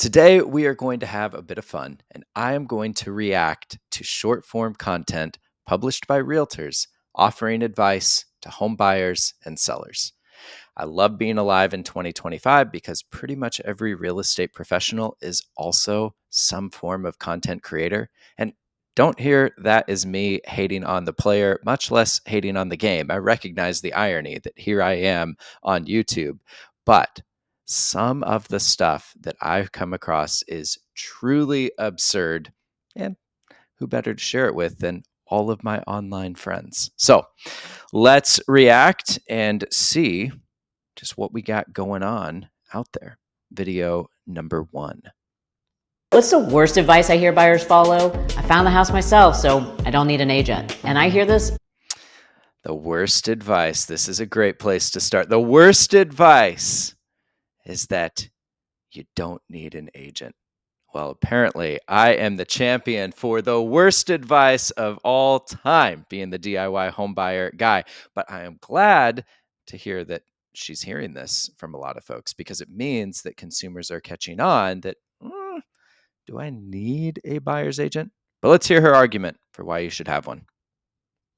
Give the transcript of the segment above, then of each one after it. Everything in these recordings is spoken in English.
Today, we are going to have a bit of fun, and I am going to react to short form content published by realtors offering advice to home buyers and sellers. I love being alive in 2025 because pretty much every real estate professional is also some form of content creator. And don't hear that as me hating on the player, much less hating on the game. I recognize the irony that here I am on YouTube, but some of the stuff that I've come across is truly absurd. And who better to share it with than all of my online friends? So let's react and see just what we got going on out there. Video number 1. What's the worst advice I hear buyers follow? I found the house myself, so I don't need an agent. And I hear this. The worst advice. This is a great place to start. The worst advice is that you don't need an agent. Well, apparently, I am the champion for the worst advice of all time, being the DIY homebuyer guy. But I am glad to hear that she's hearing this from a lot of folks because it means that consumers are catching on that, do I need a buyer's agent? But let's hear her argument for why you should have one.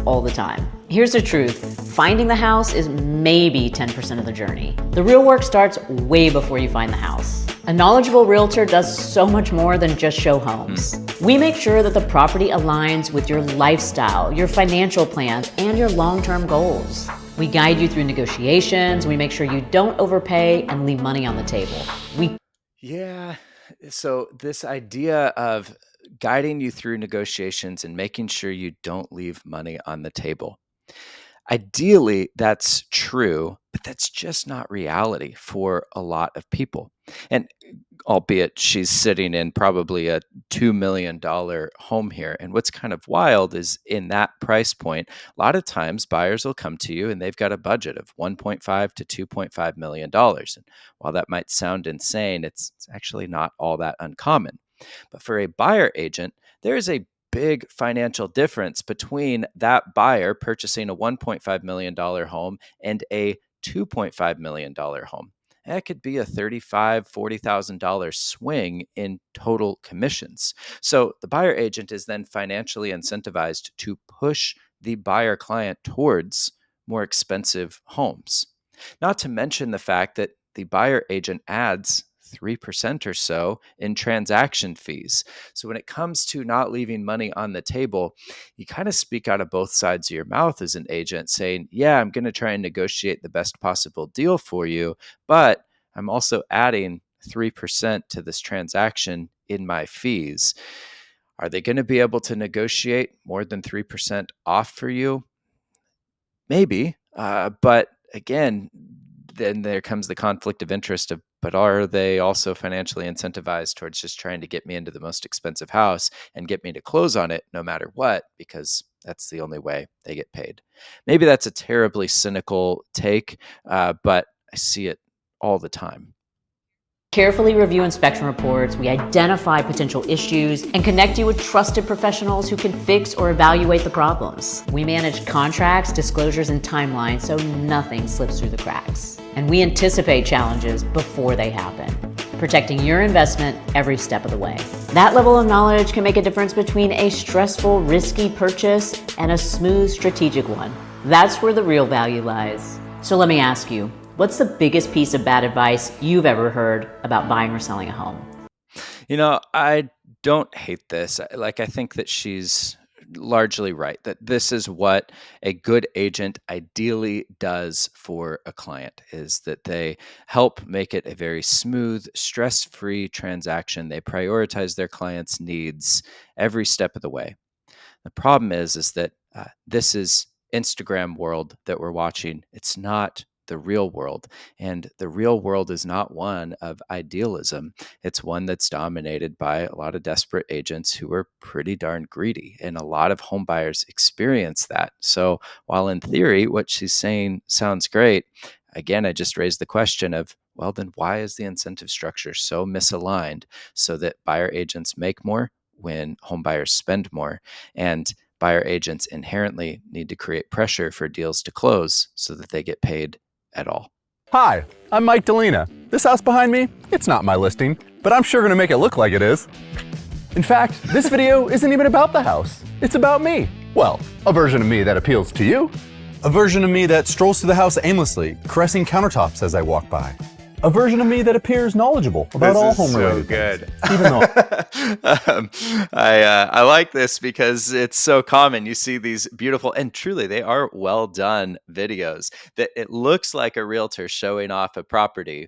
All the time. Here's the truth. Finding the house is maybe 10% of the journey. The real work starts way before you find the house. A knowledgeable realtor does so much more than just show homes. We make sure that the property aligns with your lifestyle, your financial plans, and your long-term goals. We guide you through negotiations. We make sure you don't overpay and leave money on the table. So this idea of guiding you through negotiations and making sure you don't leave money on the table. Ideally, that's true, but that's just not reality for a lot of people. And albeit she's sitting in probably a $2 million home here. And what's kind of wild is in that price point, a lot of times buyers will come to you and they've got a budget of $1.5 to $2.5 million. And while that might sound insane, it's actually not all that uncommon. But for a buyer agent, there is a big financial difference between that buyer purchasing a $1.5 million home and a $2.5 million home. That could be a $35,000, $40,000 swing in total commissions. So the buyer agent is then financially incentivized to push the buyer client towards more expensive homes. Not to mention the fact that the buyer agent adds 3% or so in transaction fees. So when it comes to not leaving money on the table, you kind of speak out of both sides of your mouth as an agent saying, yeah, I'm going to try and negotiate the best possible deal for you, but I'm also adding 3% to this transaction in my fees. Are they going to be able to negotiate more than 3% off for you? Maybe. But again, then there comes the conflict of interest of, but are they also financially incentivized towards just trying to get me into the most expensive house and get me to close on it no matter what, because that's the only way they get paid? Maybe that's a terribly cynical take, but I see it all the time. Carefully review inspection reports, we identify potential issues, and connect you with trusted professionals who can fix or evaluate the problems. We manage contracts, disclosures, and timelines so nothing slips through the cracks. And we anticipate challenges before they happen, protecting your investment every step of the way. That level of knowledge can make a difference between a stressful, risky purchase and a smooth, strategic one. That's where the real value lies. So let me ask you, what's the biggest piece of bad advice you've ever heard about buying or selling a home? I don't hate this. I think that she's largely right, that this is what a good agent ideally does for a client, is that they help make it a very smooth, stress-free transaction. They prioritize their clients' needs every step of the way. The problem is that this is Instagram world that we're watching. It's not the real world. And the real world is not one of idealism. It's one that's dominated by a lot of desperate agents who are pretty darn greedy. And a lot of home buyers experience that. So while in theory, what she's saying sounds great, again, I just raised the question of, well, then why is the incentive structure so misaligned so that buyer agents make more when home buyers spend more? And buyer agents inherently need to create pressure for deals to close so that they get paid at all. Hi, I'm Mike Delina. This house behind me, it's not my listing, but I'm sure gonna make it look like it is. In fact, this video isn't even about the house. It's about me. Well, a version of me that appeals to you. A version of me that strolls through the house aimlessly, caressing countertops as I walk by. A version of me that appears knowledgeable about all home-related things. Even though I like this because it's so common. You see these beautiful, and truly they are well done videos that it looks like a realtor showing off a property.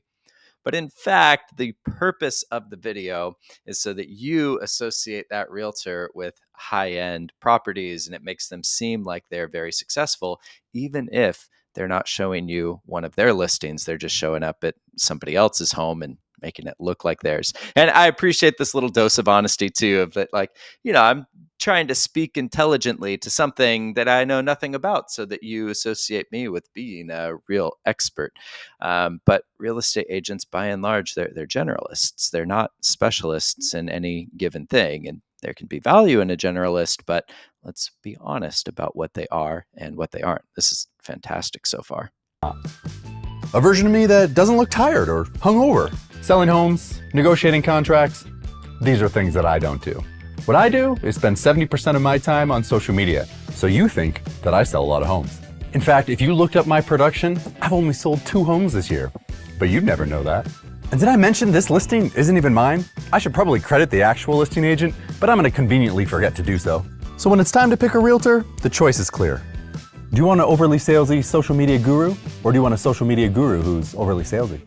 But in fact, the purpose of the video is so that you associate that realtor with high end properties and it makes them seem like they're very successful, even if they're not showing you one of their listings. They're just showing up at somebody else's home and making it look like theirs. And I appreciate this little dose of honesty too, of that, like, I'm trying to speak intelligently to something that I know nothing about so that you associate me with being a real expert. But real estate agents, by and large, they're generalists. They're not specialists in any given thing. And there can be value in a generalist, but let's be honest about what they are and what they aren't. This is fantastic so far. a version of me that doesn't look tired or hungover. Selling homes, negotiating contracts, these are things that I don't do. What I do is spend 70% of my time on social media, so you think that I sell a lot of homes. In fact, if you looked up my production, I've only sold 2 homes this year, but you'd never know that. And did I mention this listing isn't even mine? I should probably credit the actual listing agent, but I'm gonna conveniently forget to do so. So when it's time to pick a realtor, the choice is clear. Do you want an overly salesy social media guru, or do you want a social media guru who's overly salesy?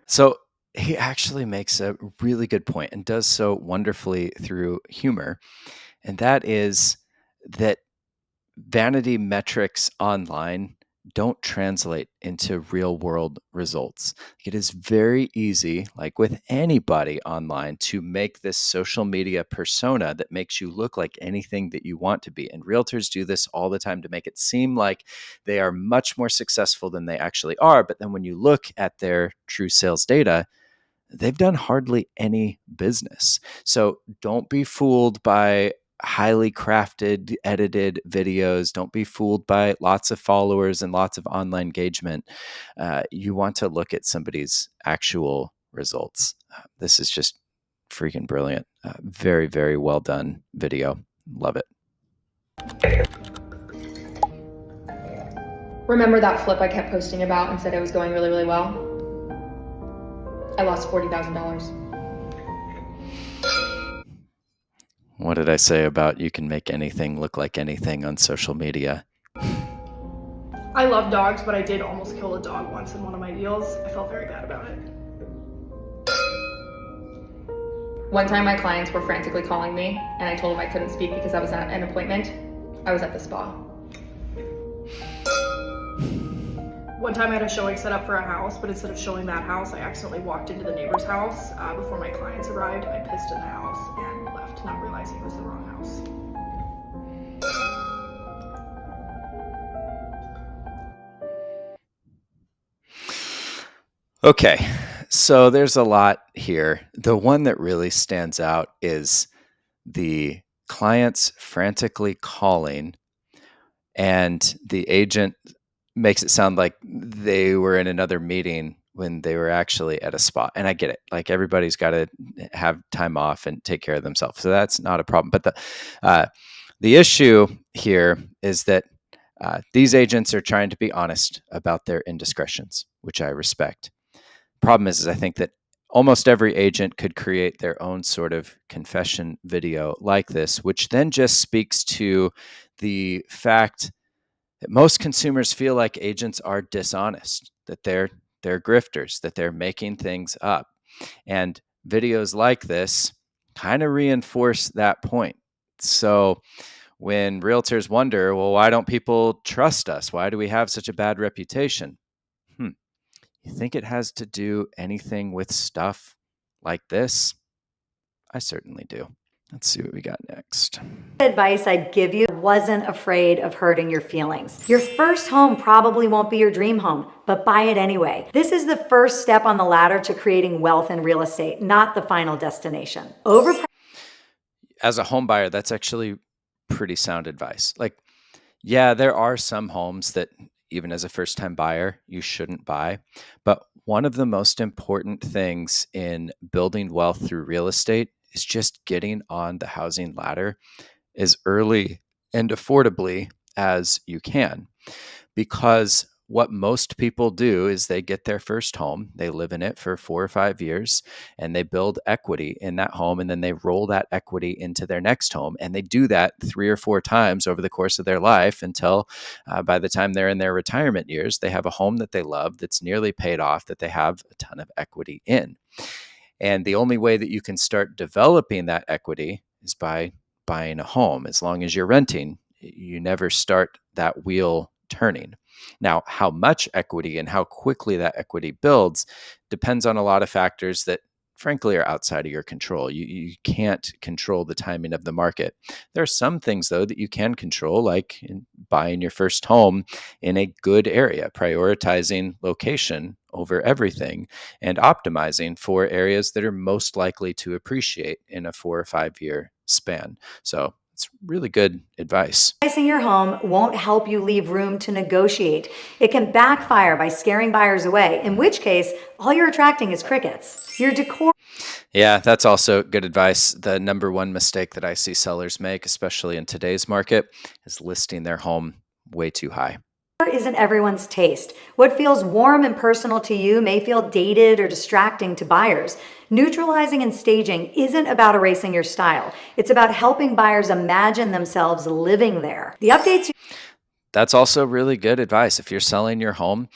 So he actually makes a really good point and does so wonderfully through humor. And that is that vanity metrics online don't translate into real world results. It is very easy, like with anybody online, to make this social media persona that makes you look like anything that you want to be. And realtors do this all the time to make it seem like they are much more successful than they actually are. But then when you look at their true sales data, they've done hardly any business. So don't be fooled by highly crafted, edited videos. Don't be fooled by lots of followers and lots of online engagement. You want to look at somebody's actual results. This is just freaking brilliant. Very, very well done video. Love it. Remember that flip I kept posting about and said it was going really, really well? I lost $40,000. What did I say about you can make anything look like anything on social media? I love dogs, but I did almost kill a dog once in one of my deals. I felt very bad about it. One time my clients were frantically calling me and I told them I couldn't speak because I was at an appointment. I was at the spa. One time I had a showing set up for a house, but instead of showing that house, I accidentally walked into the neighbor's house before my clients arrived. I pissed in the house and left, not realizing it was the wrong house. Okay, so there's a lot here. The one that really stands out is the clients frantically calling, and the agent makes it sound like they were in another meeting when they were actually at a spot. And I get it. Like everybody's got to have time off and take care of themselves. So that's not a problem. But the issue here is that these agents are trying to be honest about their indiscretions, which I respect. Problem is I think that almost every agent could create their own sort of confession video like this, which then just speaks to the fact that most consumers feel like agents are dishonest, that they're grifters, that they're making things up. And videos like this kind of reinforce that point. So when realtors wonder, well, why don't people trust us? Why do we have such a bad reputation? You think it has to do anything with stuff like this? I certainly do. Let's see what we got next. Advice I'd give you: wasn't afraid of hurting your feelings. Your first home probably won't be your dream home, but buy it anyway. This is the first step on the ladder to creating wealth in real estate, not the final destination. As a home buyer, that's actually pretty sound advice. Like, yeah, there are some homes that even as a first-time buyer, you shouldn't buy. But One of the most important things in building wealth through real estate is just getting on the housing ladder as early and affordably as you can. Because what most people do is they get their first home, they live in it for 4 or 5 years, and they build equity in that home, and then they roll that equity into their next home. And they do that 3 or 4 times over the course of their life until by the time they're in their retirement years, they have a home that they love that's nearly paid off, that they have a ton of equity in. And the only way that you can start developing that equity is by buying a home. As long as you're renting, you never start that wheel turning. Now, how much equity and how quickly that equity builds depends on a lot of factors that frankly are outside of your control. You can't control the timing of the market. There are some things though that you can control, like in buying your first home in a good area, prioritizing location over everything, and optimizing for areas that are most likely to appreciate in a 4 or 5 year span. So it's really good advice. Pricing your home won't help you leave room to negotiate. It can backfire by scaring buyers away, in which case, all you're attracting is crickets. Your decor Yeah, that's also good advice. The number one mistake that I see sellers make, especially in today's market, is listing their home way too high. isn't everyone's taste. What feels warm and personal to you may feel dated or distracting to buyers. Neutralizing and staging isn't about erasing your style. It's about helping buyers imagine themselves living there. The updates That's also really good advice. If you're selling your home,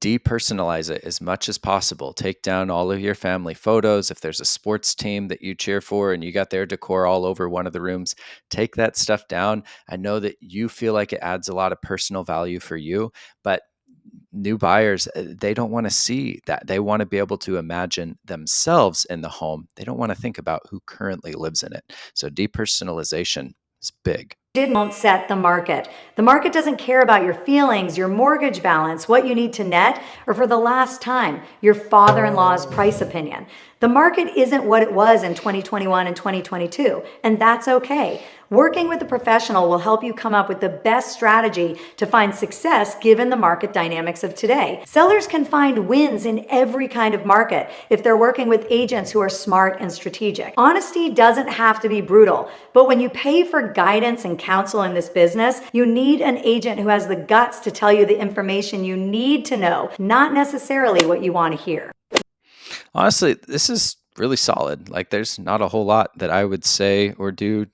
depersonalize it as much as possible. Take down all of your family photos. If there's a sports team that you cheer for and you got their decor all over one of the rooms, take that stuff down. I know that you feel like it adds a lot of personal value for you, but new buyers, they don't want to see that. They want to be able to imagine themselves in the home. They don't want to think about who currently lives in it. So depersonalization is big. won't set the market. The market doesn't care about your feelings, your mortgage balance, what you need to net, or for the last time, your father-in-law's price opinion. The market isn't what it was in 2021 and 2022, and that's okay. Working with a professional will help you come up with the best strategy to find success given the market dynamics of today. Sellers can find wins in every kind of market if they're working with agents who are smart and strategic. Honesty doesn't have to be brutal, but when you pay for guidance and counsel in this business, you need an agent who has the guts to tell you the information you need to know, not necessarily what you want to hear. Honestly, this is really solid. Like, there's not a whole lot that I would say or do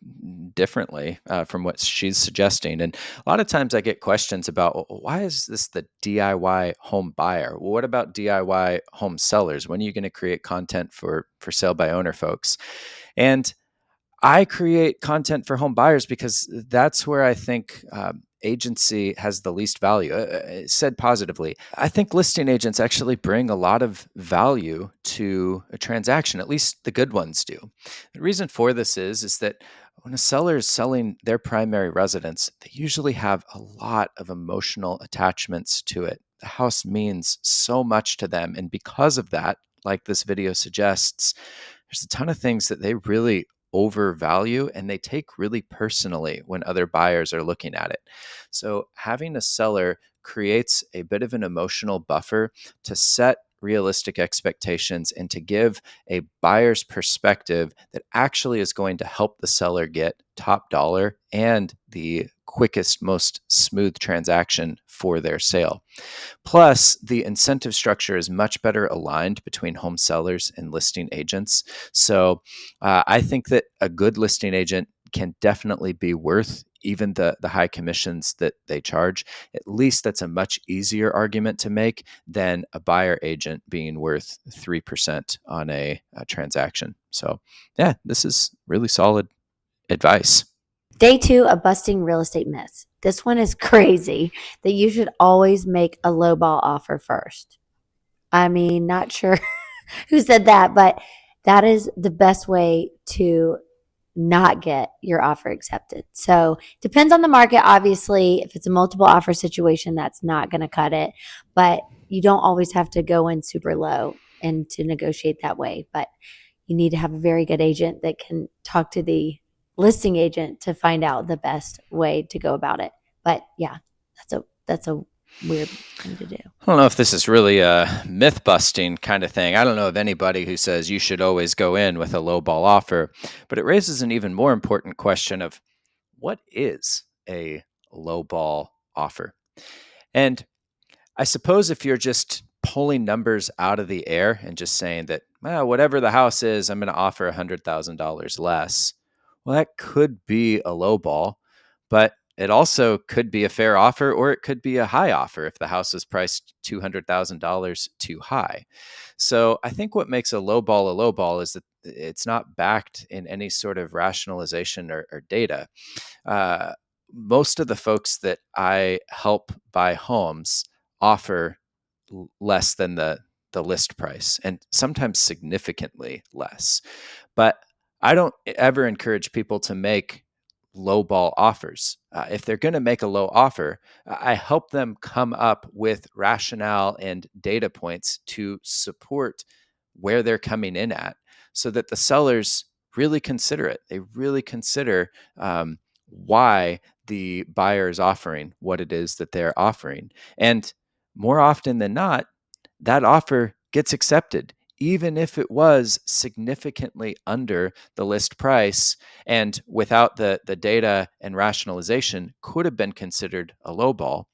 differently from what she's suggesting. And a lot of times I get questions about, "Well, why is this the DIY home buyer? Well, what about DIY home sellers? When are you going to create content for sale by owner folks?" And I create content for home buyers because that's where I think agency has the least value. Said positively, I think listing agents actually bring a lot of value to a transaction. At least the good ones do. The reason for this is that when a seller is selling their primary residence, they usually have a lot of emotional attachments to it. The house means so much to them, and because of that, like this video suggests, there's a ton of things that they really overvalue and they take really personally when other buyers are looking at it. So having a seller creates a bit of an emotional buffer to set realistic expectations and to give a buyer's perspective that actually is going to help the seller get top dollar and the quickest, most smooth transaction for their sale. Plus, the incentive structure is much better aligned between home sellers and listing agents. So I think that a good listing agent can definitely be worth even the high commissions that they charge. At least that's a much easier argument to make than a buyer agent being worth 3% on a transaction. So yeah, this is really solid advice. Day 2 of busting real estate myths. This one is crazy that you should always make a lowball offer first. I mean, not sure who said that, but that is the best way to not get your offer accepted. So depends on the market. Obviously, if it's a multiple offer situation, that's not going to cut it, but you don't always have to go in super low and to negotiate that way. But you need to have a very good agent that can talk to the listing agent to find out the best way to go about it. But yeah, that's a weird thing to do. I don't know if this is really a myth busting kind of thing. I don't know of anybody who says you should always go in with a low ball offer, but it raises an even more important question of what is a low ball offer? And I suppose if you're just pulling numbers out of the air and just saying that, well, whatever the house is, I'm going to offer $100,000 less. Well, that could be a low ball, but it also could be a fair offer, or it could be a high offer if the house is priced $200,000 too high. So I think what makes a low ball is that it's not backed in any sort of rationalization or data. Uh, Most of the folks that I help buy homes offer less than the list price, and sometimes significantly less. But I don't ever encourage people to make low ball offers. If they're going to make a low offer, I help them come up with rationale and data points to support where they're coming in at, so that the sellers really consider it. They really consider why the buyer is offering what it is that they're offering. And more often than not, that offer gets accepted, even if it was significantly under the list price and without the data and rationalization could have been considered a low ball.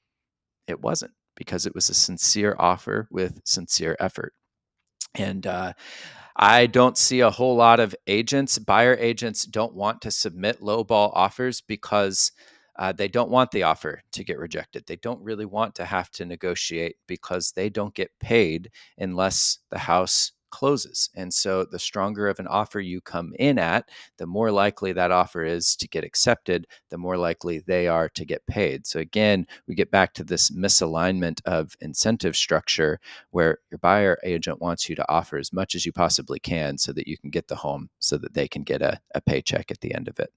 It wasn't, because it was a sincere offer with sincere effort. And I don't see a whole lot of agents. Buyer agents don't want to submit lowball offers because they don't want the offer to get rejected. They don't really want to have to negotiate because they don't get paid unless the house closes. And so the stronger of an offer you come in at, the more likely that offer is to get accepted, the more likely they are to get paid. So again, we get back to this misalignment of incentive structure, where your buyer agent wants you to offer as much as you possibly can so that you can get the home, so that they can get a paycheck at the end of it.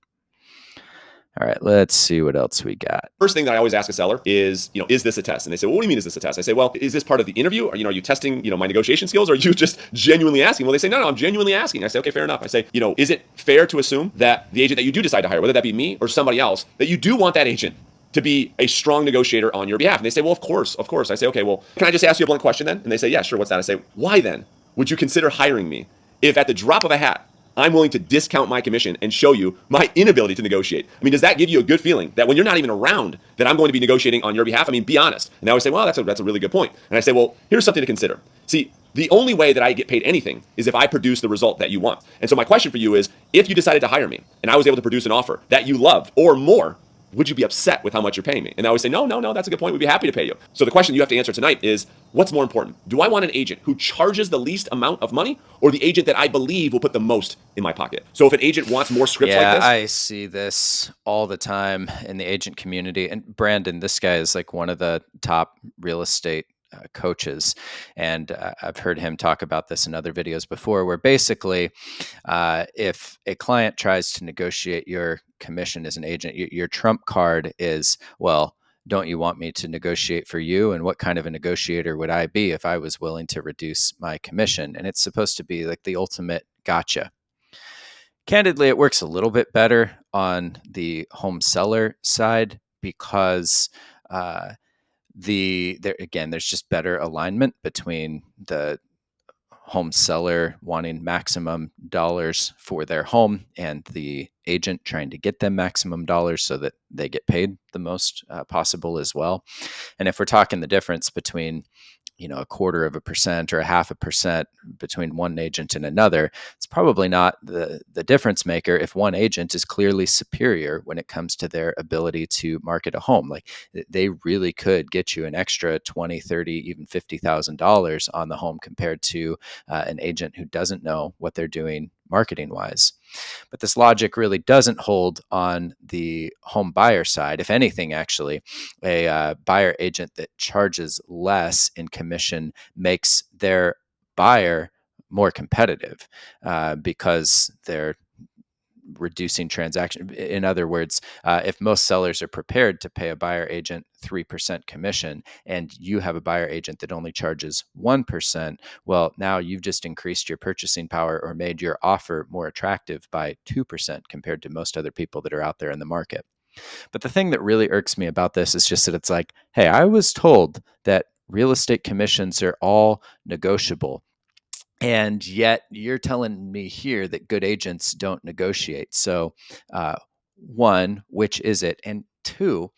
All right, let's see what else we got. First thing that I always ask a seller is, is this a test? And they say, well, what do you mean is this a test? I say, well, is this part of the interview? Or, are you testing, my negotiation skills? Or are you just genuinely asking? Well, they say, no, I'm genuinely asking. I say, okay, fair enough. I say, is it fair to assume that the agent that you do decide to hire, whether that be me or somebody else, that you do want that agent to be a strong negotiator on your behalf? And they say, well, of course. I say, okay, well, can I just ask you a blunt question then? And they say, yeah, sure. What's that? I say, why then would you consider hiring me if at the drop of a hat, I'm willing to discount my commission and show you my inability to negotiate? I mean, does that give you a good feeling that when you're not even around, that I'm going to be negotiating on your behalf? I mean, be honest. And they always say, well, that's a really good point. And I say, well, here's something to consider. See, the only way that I get paid anything is if I produce the result that you want. And so my question for you is, if you decided to hire me and I was able to produce an offer that you loved or more, would you be upset with how much you're paying me? And I always say, no, that's a good point. We'd be happy to pay you. So the question you have to answer tonight is, what's more important? Do I want an agent who charges the least amount of money, or the agent that I believe will put the most in my pocket? So if an agent wants more scripts like this. I see this all the time in the agent community. And Brandon, this guy is like one of the top real estate coaches. And I've heard him talk about this in other videos before, where basically if a client tries to negotiate your commission as an agent, your trump card is, well, don't you want me to negotiate for you? And what kind of a negotiator would I be if I was willing to reduce my commission? And it's supposed to be like the ultimate gotcha. Candidly, it works a little bit better on the home seller side because there's just better alignment between the home seller wanting maximum dollars for their home and the agent trying to get them maximum dollars so that they get paid the most possible as well. And if we're talking the difference between a 1/4% or a 0.5% between one agent and another, it's probably not the difference maker if one agent is clearly superior when it comes to their ability to market a home. Like, they really could get you an extra 20, 30, even $50,000 on the home compared to an agent who doesn't know what they're doing marketing wise. But this logic really doesn't hold on the home buyer side. If anything, actually, a buyer agent that charges less in commission makes their buyer more competitive because they're reducing transaction. In other words, if most sellers are prepared to pay a buyer agent 3% commission and you have a buyer agent that only charges 1%, well, now you've just increased your purchasing power or made your offer more attractive by 2% compared to most other people that are out there in the market. But the thing that really irks me about this is just that it's like, hey, I was told that real estate commissions are all negotiable. And yet you're telling me here that good agents don't negotiate. So, one, which is it? And two,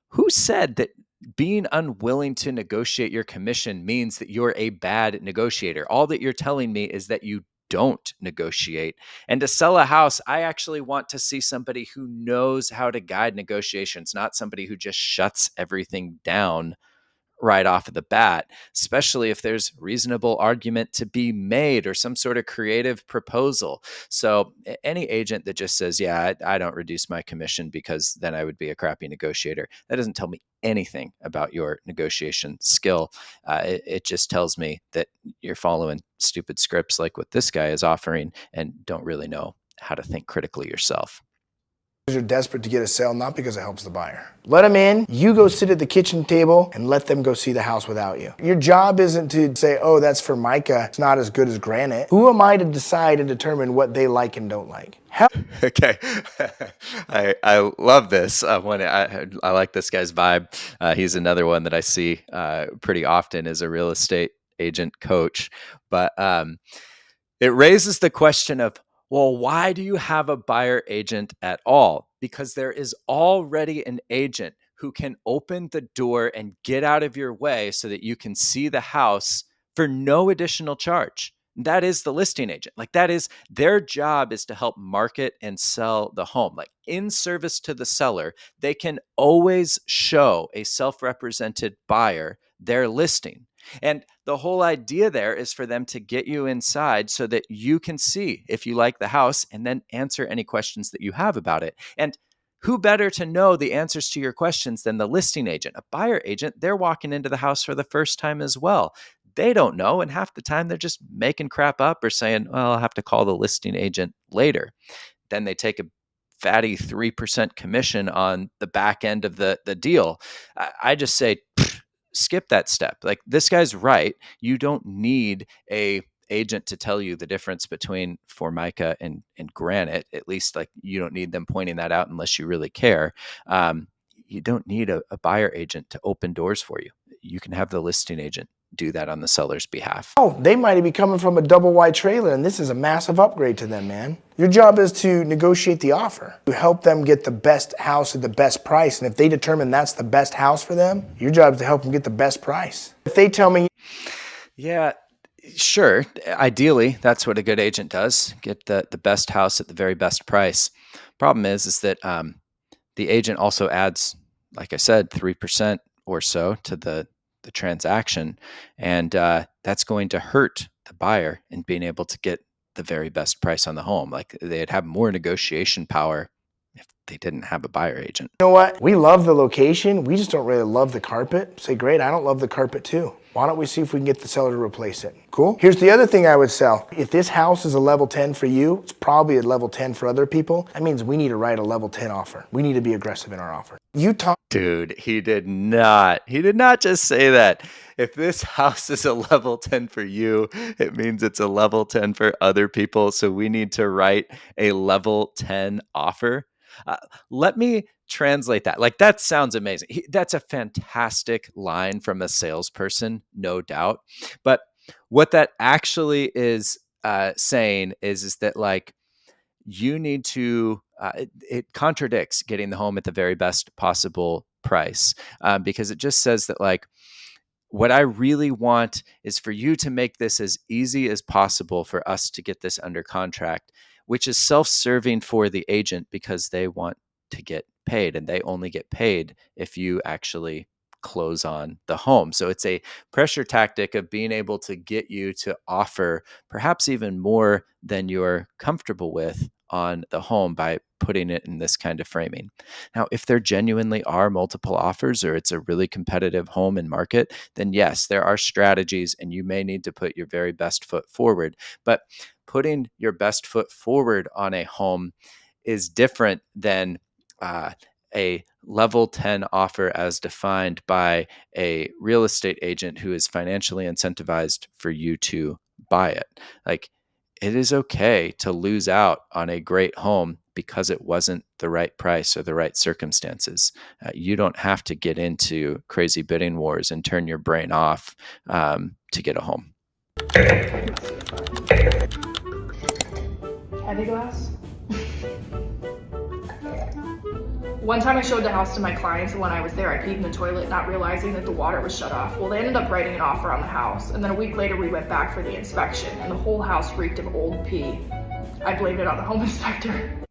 who said that being unwilling to negotiate your commission means that you're a bad negotiator? All that you're telling me is that you don't negotiate. And to sell a house, I actually want to see somebody who knows how to guide negotiations, not somebody who just shuts everything down right off of the bat, especially if there's reasonable argument to be made or some sort of creative proposal. So any agent that just says, yeah, I don't reduce my commission because then I would be a crappy negotiator, that doesn't tell me anything about your negotiation skill. It just tells me that you're following stupid scripts like what this guy is offering and don't really know how to think critically yourself. You're desperate to get a sale, not because it helps the buyer. Let them in, you go sit at the kitchen table and let them go see the house without you. Your job isn't to say, oh, that's for Micah, it's not as good as granite. Who am I to decide and determine what they like and don't like? Okay, I love this. I like this guy's vibe. He's another one that I see pretty often as a real estate agent coach. But it raises the question of, well, why do you have a buyer agent at all? Because there is already an agent who can open the door and get out of your way so that you can see the house for no additional charge. That is the listing agent. Like, that is their job, is to help market and sell the home. Like, in service to the seller, they can always show a self-represented buyer their listing. And the whole idea there is for them to get you inside so that you can see if you like the house and then answer any questions that you have about it. And who better to know the answers to your questions than the listing agent? A buyer agent, they're walking into the house for the first time as well. They don't know. And half the time they're just making crap up or saying, well, I'll have to call the listing agent later. Then they take a fatty 3% commission on the back end of the deal. I just say, skip that step. Like, this guy's right. You don't need a agent to tell you the difference between Formica and granite. At least, like, you don't need them pointing that out unless you really care. You don't need a buyer agent to open doors for you. You can have the listing agent do that on the seller's behalf. Oh, they might be coming from a double wide trailer and this is a massive upgrade to them, man. Your job is to negotiate the offer, to help them get the best house at the best price. And if they determine that's the best house for them, your job is to help them get the best price. If they tell me, yeah, sure. Ideally, that's what a good agent does, get the best house at the very best price. Problem is that the agent also adds, like I said, 3% or so to the transaction. And that's going to hurt the buyer in being able to get the very best price on the home. Like, they'd have more negotiation power if they didn't have a buyer agent. you know what? We love the location. We just don't really love the carpet. Say, great, I don't love the carpet too. Why don't we see if we can get the seller to replace it? Cool. Here's the other thing I would sell. If this house is a level 10 for you, it's probably a level 10 for other people. That means we need to write a level 10 offer. We need to be aggressive in our offer. Dude, he did not. He did not just say that. If this house is a level 10 for you, it means it's a level 10 for other people. So we need to write a level 10 offer. Let me translate that. Like, that sounds amazing. That's a fantastic line from a salesperson, no doubt. But what that actually is saying is that, like, you need to it contradicts getting the home at the very best possible price, because it just says that, like, what I really want is for you to make this as easy as possible for us to get this under contract, which is self-serving for the agent because they want to get paid, and they only get paid if you actually close on the home. So it's a pressure tactic of being able to get you to offer perhaps even more than you're comfortable with on the home by putting it in this kind of framing. Now, if there genuinely are multiple offers or it's a really competitive home and market, then yes, there are strategies and you may need to put your very best foot forward. But putting your best foot forward on a home is different than a level 10 offer as defined by a real estate agent who is financially incentivized for you to buy it. Like, it is okay to lose out on a great home because it wasn't the right price or the right circumstances. You don't have to get into crazy bidding wars and turn your brain off to get a home. Heavy glass? One time I showed the house to my clients, and when I was there, I peed in the toilet, not realizing that the water was shut off. Well, they ended up writing an offer on the house, and then a week later we went back for the inspection, and the whole house reeked of old pee. I blamed it on the home inspector.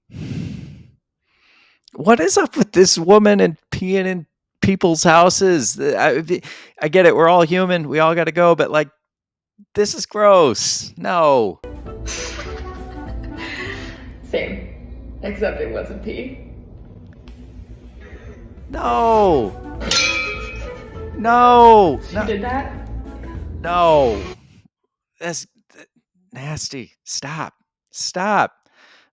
What is up with this woman and peeing in people's houses? I get it. We're all human. We all got to go, but like, this is gross. No. Same, except it wasn't pee. No. No. You did that? No. That's nasty. Stop. I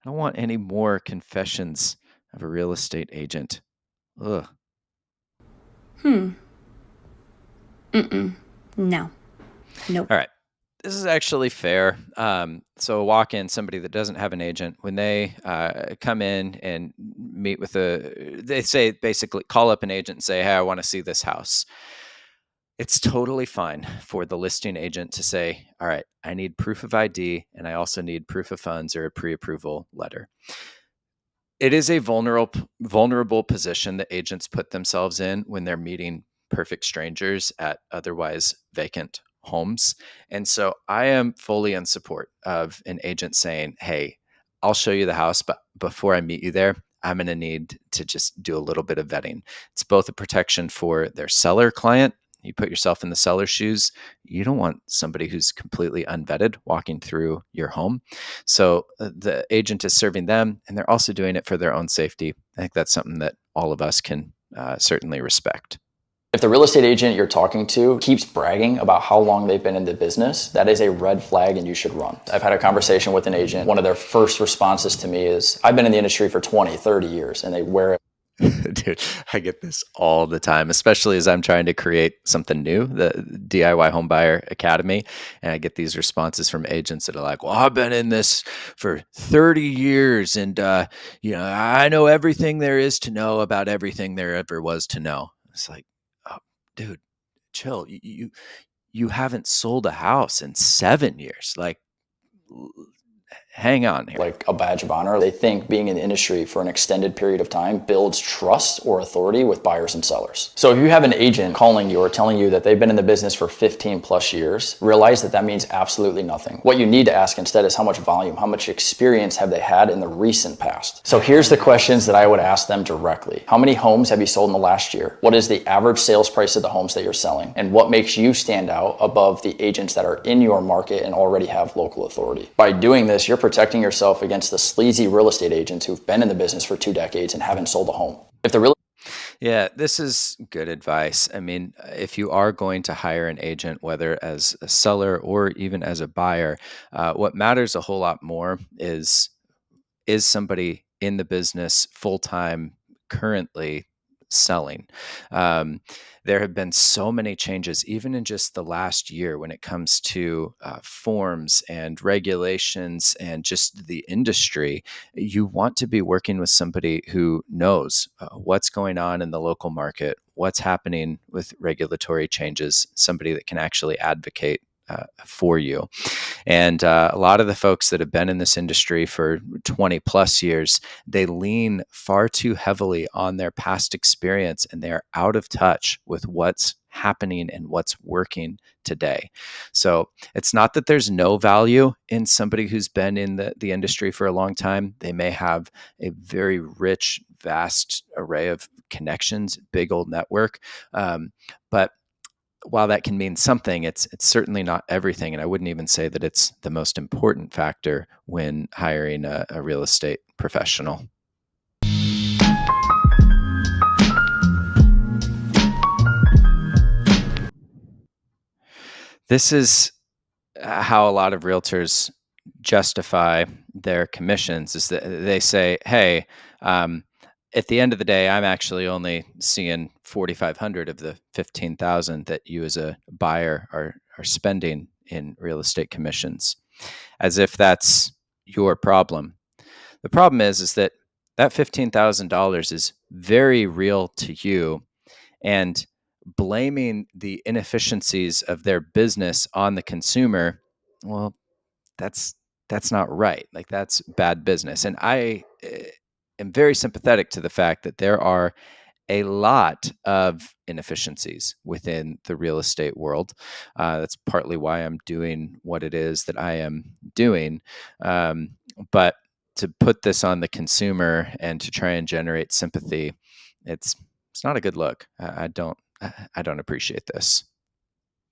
don't want any more confessions of a real estate agent. Ugh. No. Nope. All right. This is actually fair. So a walk-in, somebody that doesn't have an agent, when they come in and meet with they say basically call up an agent and say, hey, I want to see this house. It's totally fine for the listing agent to say, all right, I need proof of ID and I also need proof of funds or a pre-approval letter. It is a vulnerable position that agents put themselves in when they're meeting perfect strangers at otherwise vacant homes. And so I am fully in support of an agent saying, hey, I'll show you the house, but before I meet you there, I'm going to need to just do a little bit of vetting. It's both a protection for their seller client. You put yourself in the seller's shoes. You don't want somebody who's completely unvetted walking through your home. So the agent is serving them, and they're also doing it for their own safety. I think that's something that all of us can certainly respect. If the real estate agent you're talking to keeps bragging about how long they've been in the business, that is a red flag and you should run. I've had a conversation with an agent. One of their first responses to me is, I've been in the industry for 20, 30 years, and they wear it. Dude, I get this all the time, especially as I'm trying to create something new, the DIY Homebuyer Academy. And I get these responses from agents that are like, well, I've been in this for 30 years and, I know everything there is to know about everything there ever was to know. It's like, oh, dude, chill. You haven't sold a house in 7 years. Like, hang on here. Like a badge of honor. They think being in the industry for an extended period of time builds trust or authority with buyers and sellers. So if you have an agent calling you or telling you that they've been in the business for 15 plus years, realize that that means absolutely nothing. What you need to ask instead is how much volume, how much experience have they had in the recent past? So here's the questions that I would ask them directly. How many homes have you sold in the last year? What is the average sales price of the homes that you're selling? And what makes you stand out above the agents that are in your market and already have local authority? By doing this, you're protecting yourself against the sleazy real estate agents who've been in the business for 2 decades and haven't sold a home. If the real Yeah, this is good advice. I mean, if you are going to hire an agent, whether as a seller or even as a buyer, what matters a whole lot more is somebody in the business full time currently selling. There have been so many changes, even in just the last year, when it comes to forms and regulations and just the industry. You want to be working with somebody who knows what's going on in the local market, what's happening with regulatory changes, somebody that can actually advocate for you. And a lot of the folks that have been in this industry for 20 plus years, they lean far too heavily on their past experience and they're out of touch with what's happening and what's working today. So it's not that there's no value in somebody who's been in the industry for a long time. They may have a very rich, vast array of connections, big old network. But while that can mean something, it's certainly not everything. And I wouldn't even say that it's the most important factor when hiring a real estate professional. This is how a lot of realtors justify their commissions, is that they say, hey, at the end of the day, I'm actually only seeing 4,500 of the 15,000 that you as a buyer are spending in real estate commissions, as if that's your problem. The problem is that that $15,000 is very real to you. And blaming the inefficiencies of their business on the consumer, well, that's not right. Like, that's bad business. And I am very sympathetic to the fact that there are a lot of inefficiencies within the real estate world. That's partly why I'm doing what it is that I am doing. But to put this on the consumer and to try and generate sympathy, it's not a good look. I don't appreciate this.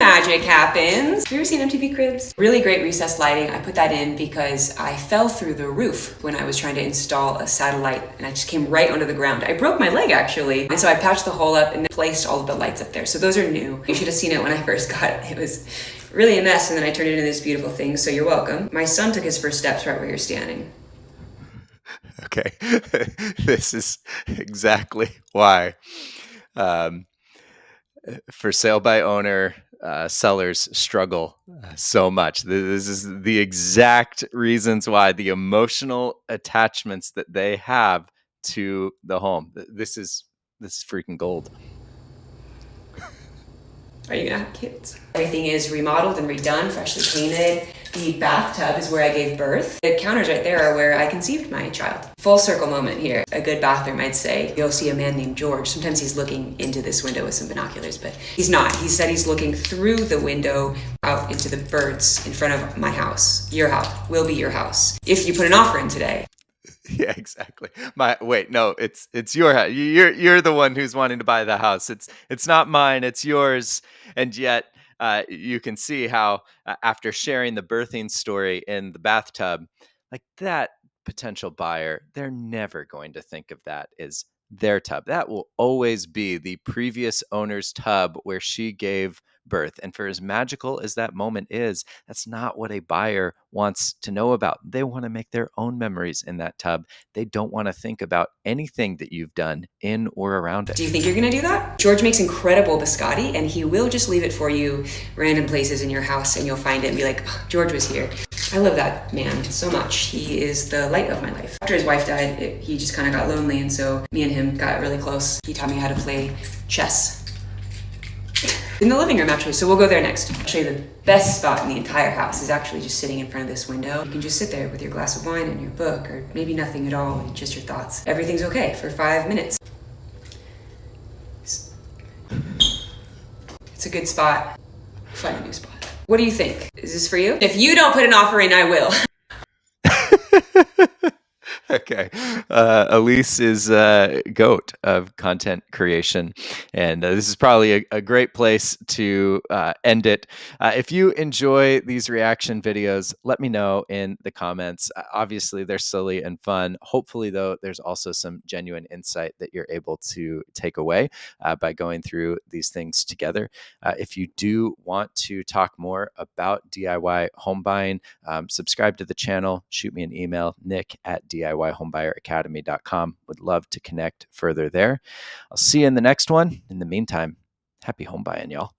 Magic happens. Have you ever seen MTV Cribs? Really great recessed lighting. I put that in because I fell through the roof when I was trying to install a satellite and I just came right onto the ground. I broke my leg actually. And so I patched the hole up and then placed all of the lights up there. So those are new. You should have seen it when I first got it. It was really a mess and then I turned it into this beautiful thing. So you're welcome. My son took his first steps right where you're standing. Okay. This is exactly why. For sale by owner, sellers struggle so much. This is the exact reasons why, the emotional attachments that they have to the home. This is freaking gold. Are you gonna have kids? Everything is remodeled and redone, freshly painted. The bathtub is where I gave birth. The counters right there are where I conceived my child. Full circle moment here. A good bathroom, I'd say. You'll see a man named George. Sometimes he's looking into this window with some binoculars, but he's not. He said he's looking through the window out into the birds in front of my house. Your house will be your house. If you put an offer in today. Yeah, exactly. It's your house. You're the one who's wanting to buy the house. It's not mine. It's yours. And yet, you can see how after sharing the birthing story in the bathtub, like, that potential buyer, they're never going to think of that as their tub. That will always be the previous owner's tub where she gave birth. And for as magical as that moment is, that's not what a buyer wants to know about. They want to make their own memories in that tub. They don't want to think about anything that you've done in or around it. Do you think you're gonna do that? George makes incredible biscotti and he will just leave it for you random places in your house and you'll find it and be like, oh, George was here. I love that man so much. He is the light of my life. After his wife died, he just kind of got lonely and so me and him got really close. He taught me how to play chess. In the living room, actually, so we'll go there next. Actually, the best spot in the entire house is actually just sitting in front of this window. You can just sit there with your glass of wine and your book, or maybe nothing at all, and just your thoughts. Everything's okay for 5 minutes. It's a good spot. Find a new spot. What do you think? Is this for you? If you don't put an offer in, I will. Okay. Elise is GOAT of content creation. And this is probably a great place to end it. If you enjoy these reaction videos, let me know in the comments. Obviously, they're silly and fun. Hopefully, though, there's also some genuine insight that you're able to take away by going through these things together. If you do want to talk more about DIY home buying, subscribe to the channel, shoot me an email, nick@DIYHomebuyerAcademy.com. Would love to connect further there. I'll see you in the next one. In the meantime, happy home buying, y'all.